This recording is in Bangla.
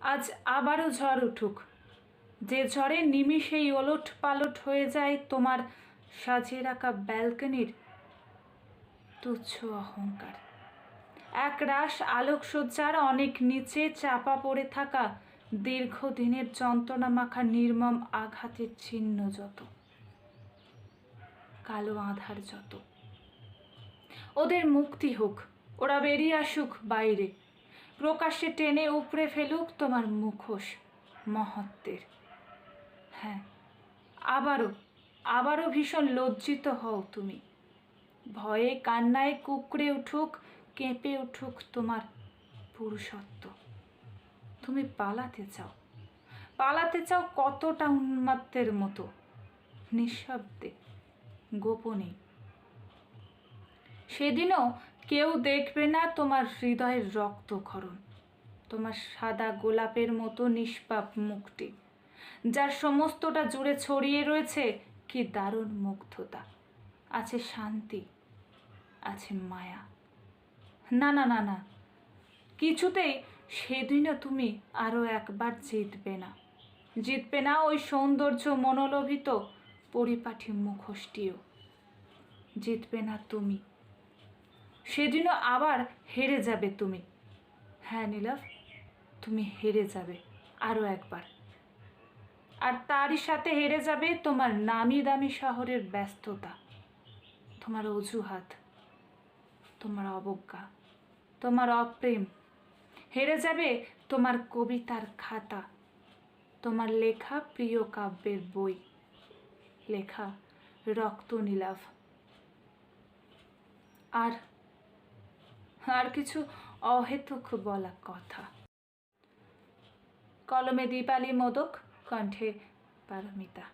আজ আবারও ঝড় উঠুক, যে ঝড়ে নিমিষেই ওলট পালট হয়ে যায় তোমার সাজিয়ে রাখা ব্যালকনির তুচ্ছ অহংকার। এক রাশ আলোকসজ্জার অনেক নিচে চাপা পড়ে থাকা দীর্ঘদিনের যন্ত্রণা মাখা নির্মম আঘাতের চিহ্ন যত, কালো আঁধার যত, ওদের মুক্তি হোক, ওরা বেরিয়ে আসুক বাইরে, প্রকাশ্যে টেনে উপড়ে ফেলুক তোমার মুখোশ মহত্বের। হ্যাঁ, আবারও ভীষণ লজ্জিত হও তুমি, ভয়ে কান্নায় কুঁকড়ে উঠুক, কেঁপে উঠুক তোমার পুরুষত্ব। তুমি পালাতে চাও কতটা উন্মাত্তের মতো, নিঃশব্দে, গোপনে। সেদিনও কেউ দেখবে না তোমার হৃদয়ের রক্তক্ষরণ, তোমার সাদা গোলাপের মতো নিষ্পাপ মুখটি, যার সমস্তটা জুড়ে ছড়িয়ে রয়েছে কি দারুণ মুগ্ধতা, আছে শান্তি, আছে মায়া। না না না না, কিছুতেই সেদিনও তুমি আরও একবার জিতবে না ওই সৌন্দর্য মনোলোভিত পরিপাটি মুখোশটিও, জিতবে না তুমি। সেদিনও আবার হেরে যাবে তুমি। হ্যাঁ নীলাভ, তুমি হেরে যাবে আরও একবার, আর তারই সাথে হেরে যাবে তোমার নামি দামি শহরের ব্যস্ততা, তোমার অজুহাত, তোমার অবজ্ঞা, তোমার অপ্রেম, হেরে যাবে তোমার কবিতার খাতা, তোমার লেখা প্রিয় কাব্যের বই, লেখা রক্ত নীলাভ। আর কিছু অহেতুক বলা কথা। কলমে দীপালি মোদক, কণ্ঠে পারমিতা।